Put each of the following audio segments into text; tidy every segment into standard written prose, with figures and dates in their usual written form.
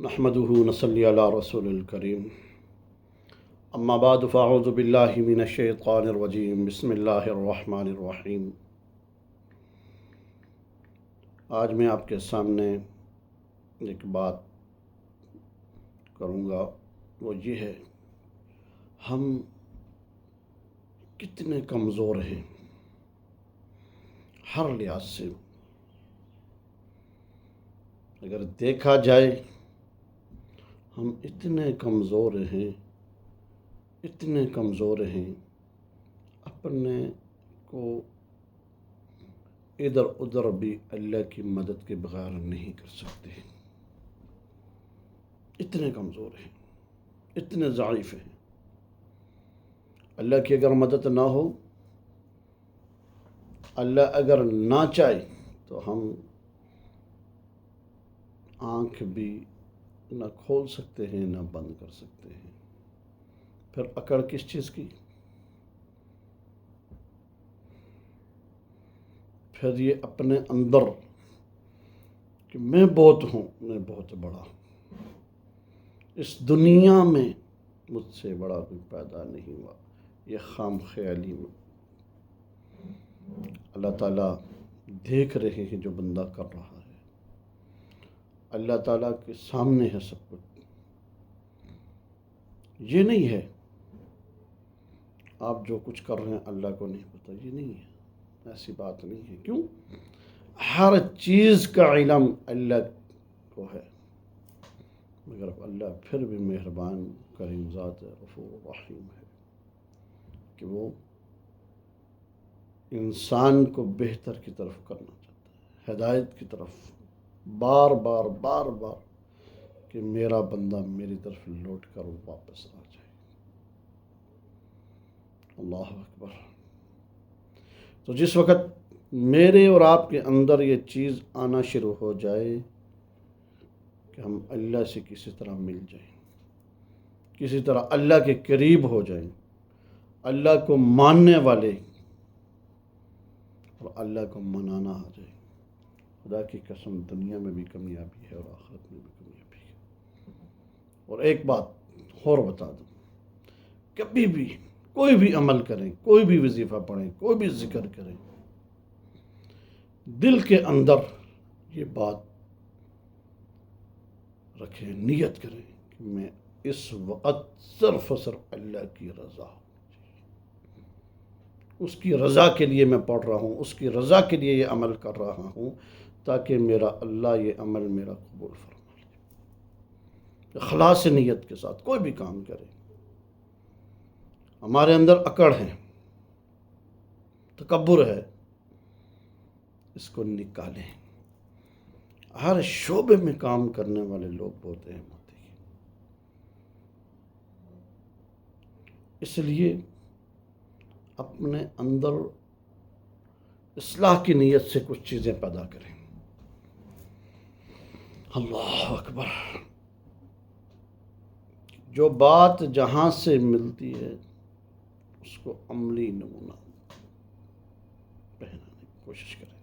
نحمده نصلی علی رسول الکریم اما بعد فاعوذ باللہ من الشیطان الرجیم بسم اللہ الرحمن الرحیم۔ آج میں آپ کے سامنے ایک بات کروں گا، وہ یہ ہے ہم کتنے کمزور ہیں ہر لحاظ سے۔ اگر دیکھا جائے ہم اتنے کمزور ہیں اپنے کو ادھر ادھر بھی اللہ کی مدد کے بغیر نہیں کر سکتے، اتنے کمزور ہیں، اتنے ضعیف ہیں۔ اللہ کی اگر مدد نہ ہو، اللہ اگر نہ چاہے تو ہم آنکھ بھی نہ کھول سکتے ہیں نہ بند کر سکتے ہیں۔ پھر اکڑ کس چیز کی؟ پھر یہ اپنے اندر کہ میں بہت ہوں، میں بہت بڑا، اس دنیا میں مجھ سے بڑا کوئی پیدا نہیں ہوا، یہ خام خیالی میں اللہ تعالیٰ دیکھ رہے ہیں جو بندہ کر رہا ہے۔ اللہ تعالیٰ کے سامنے ہے سب کچھ۔ یہ نہیں ہے آپ جو کچھ کر رہے ہیں اللہ کو نہیں پتہ، یہ نہیں ہے، ایسی بات نہیں ہے۔ کیوں؟ ہر چیز کا علم اللہ کو ہے، مگر اللہ پھر بھی مہربان کریم ذات غفور رحیم ہے کہ وہ انسان کو بہتر کی طرف کرنا چاہتا ہے، ہدایت کی طرف، بار بار کہ میرا بندہ میری طرف لوٹ کر واپس آ جائے۔ اللہ اکبر۔ تو جس وقت میرے اور آپ کے اندر یہ چیز آنا شروع ہو جائے کہ ہم اللہ سے کسی طرح مل جائیں، کسی طرح اللہ کے قریب ہو جائیں، اللہ کو ماننے والے اور اللہ کو منانا آ جائے، خدا کی قسم دنیا میں بھی کامیابی ہے اور آخرت میں بھی کامیابی ہے۔ اور ایک بات اور بتا دوں، کبھی بھی کوئی بھی عمل کریں، کوئی بھی وظیفہ پڑھیں، کوئی بھی ذکر کریں، دل کے اندر یہ بات رکھیں، نیت کریں کہ میں اس وقت صرف اللہ کی رضا، اس کی رضا کے لیے میں پڑھ رہا ہوں، اس کی رضا کے لیے یہ عمل کر رہا ہوں، تاکہ میرا اللہ یہ عمل میرا قبول فرما لے۔ اخلاص نیت کے ساتھ کوئی بھی کام کرے۔ ہمارے اندر اکڑ ہے، تکبر ہے، اس کو نکالیں۔ ہر شعبے میں کام کرنے والے لوگ بہت اہم ہوتے ہیں، اس لیے اپنے اندر اصلاح کی نیت سے کچھ چیزیں پیدا کریں۔ اللہ اکبر۔ جو بات جہاں سے ملتی ہے اس کو عملی نمونہ پہنانے کی کوشش کریں۔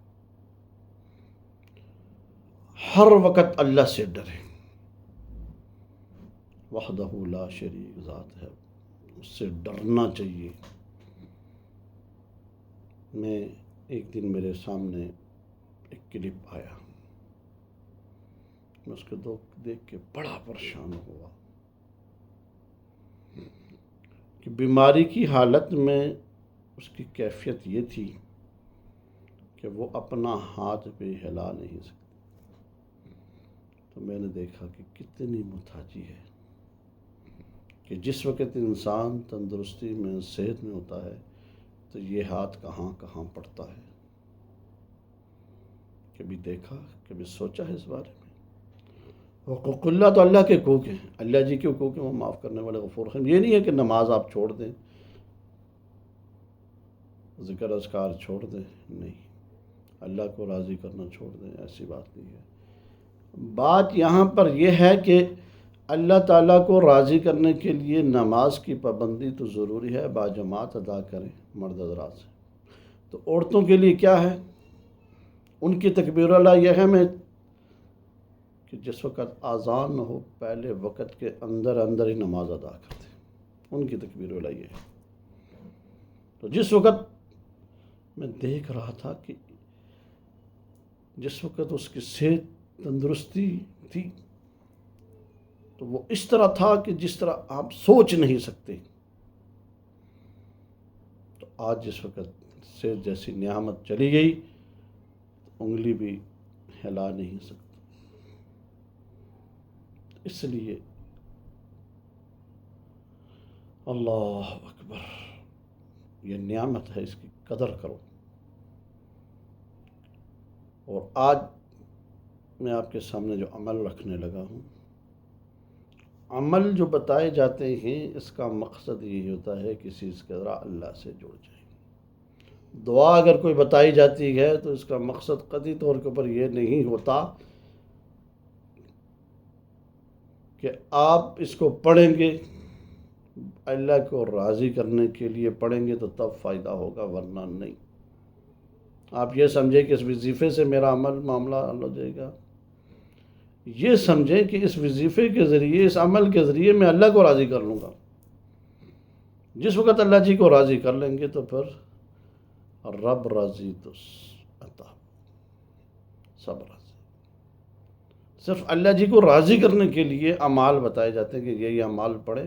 ہر وقت اللہ سے ڈریں، وحدہ لا شریک ذات ہے، اس سے ڈرنا چاہیے۔ میں ایک دن میرے سامنے ایک کلپ آیا، میں اس کو دیکھ کے بڑا پریشان ہوا کہ بیماری کی حالت میں اس کی کیفیت یہ تھی کہ وہ اپنا ہاتھ بھی ہلا نہیں سکتی۔ تو میں نے دیکھا کہ کتنی محتاجی ہے کہ جس وقت انسان تندرستی میں، صحت میں ہوتا ہے تو یہ ہاتھ کہاں کہاں پڑتا ہے۔ کبھی دیکھا، کبھی سوچا ہے اس بارے میں؟ حقوق اللہ تو اللہ کے حقوق ہیں، اللہ جی کے حقوق ہیں، وہ معاف کرنے والے غفور رحیم۔ یہ نہیں ہے کہ نماز آپ چھوڑ دیں، ذکر اذکار چھوڑ دیں، نہیں، اللہ کو راضی کرنا چھوڑ دیں، ایسی بات نہیں ہے۔ بات یہاں پر یہ ہے کہ اللہ تعالیٰ کو راضی کرنے کے لیے نماز کی پابندی تو ضروری ہے، باجماعت ادا کریں مرد حضرات سے۔ تو عورتوں کے لیے کیا ہے؟ ان کی تکبیر اللہ یہ ہے کہ جس وقت اذان ہو پہلے وقت کے اندر اندر ہی نماز ادا کرتے، ان کی تکبیر الائی ہے۔ تو جس وقت میں دیکھ رہا تھا کہ جس وقت اس کی صحت تندرستی تھی تو وہ اس طرح تھا کہ جس طرح آپ سوچ نہیں سکتے، تو آج جس وقت صحت جیسی نعمت چلی گئی تو انگلی بھی ہلا نہیں سکتی۔ اس لیے اللہ اکبر، یہ نعمت ہے، اس کی قدر کرو۔ اور آج میں آپ کے سامنے جو عمل رکھنے لگا ہوں، عمل جو بتائے جاتے ہیں اس کا مقصد یہی ہوتا ہے کسی اس کے ذرا اللہ سے جڑ جائے۔ دعا اگر کوئی بتائی جاتی ہے تو اس کا مقصد قطعی طور کے اوپر یہ نہیں ہوتا کہ آپ اس کو پڑھیں گے اللہ کو راضی کرنے کے لیے پڑھیں گے تو تب فائدہ ہوگا، ورنہ نہیں۔ آپ یہ سمجھیں کہ اس وظیفے سے میرا عمل معاملہ حل ہو جائے گا، یہ سمجھیں کہ اس وظیفے کے ذریعے، اس عمل کے ذریعے میں اللہ کو راضی کر لوں گا۔ جس وقت اللہ جی کو راضی کر لیں گے تو پھر رب راضی تو عطا، سب راضی۔ صرف اللہ جی کو راضی کرنے کے لیے اعمال بتائے جاتے ہیں کہ یہ اعمال پڑھیں۔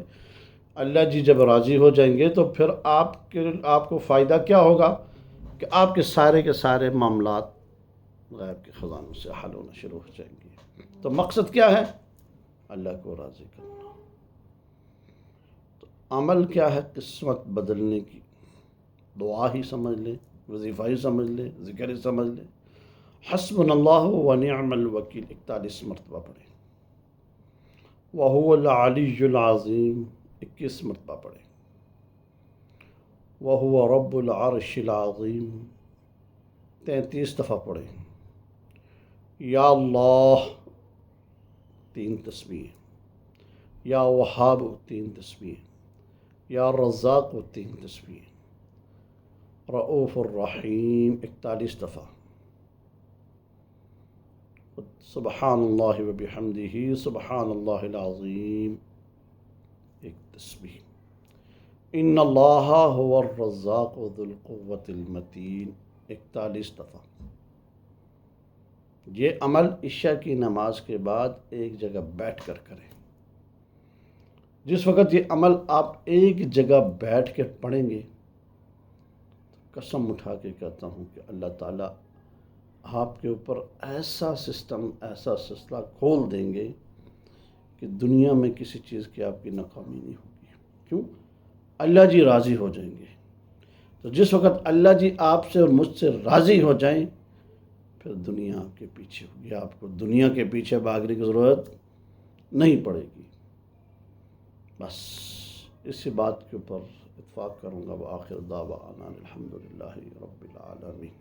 اللہ جی جب راضی ہو جائیں گے تو پھر آپ کو فائدہ کیا ہوگا کہ آپ کے سارے معاملات غیب کے خزانوں سے حل ہونا شروع ہو جائیں گے۔ تو مقصد کیا ہے؟ اللہ کو راضی کرنا۔ تو عمل کیا ہے؟ قسمت بدلنے کی دعا ہی سمجھ لیں، وظیفہ ہی سمجھ لیں، ذکر ہی سمجھ لیں۔ حسبنا اللہ و نعم الوکیل 41 مرتبہ پڑھیں، وَهُوَ الْعَلِيُّ الْعَظِيمُ 21 مرتبہ پڑھیں، وَهُوَ رَبُّ الْعَرْشِ الْعَظِيمُ 33 دفعہ پڑھیں، یا اللہ 3 تسبیح، یا وہاب 3 تسبیح، یا رزاق 3 تسبیح، رؤوف الرحیم 41 دفعہ، سبحان اللہ و بحمدہ سبحان اللہ العظیم 1 تسبیح، ان اللہ هو الرزاق ذو القوة المتین 41 دفعہ۔ یہ عمل عشاء کی نماز کے بعد ایک جگہ بیٹھ کر کریں۔ جس وقت یہ عمل آپ ایک جگہ بیٹھ کے پڑھیں گے، قسم اٹھا کے کہتا ہوں کہ اللہ تعالیٰ آپ کے اوپر ایسا سسٹم، ایسا سلسلہ کھول دیں گے کہ دنیا میں کسی چیز کی آپ کی ناکامی نہیں ہوگی۔ کیوں؟ اللہ جی راضی ہو جائیں گے۔ تو جس وقت اللہ جی آپ سے اور مجھ سے راضی ہو جائیں، پھر دنیا آپ کے پیچھے ہوگی، آپ کو دنیا کے پیچھے بھاگنے کی ضرورت نہیں پڑے گی۔ بس اسی بات کے اوپر اتفاق کروں گا۔ وآخر دعوانا الحمدللہ رب العالمین۔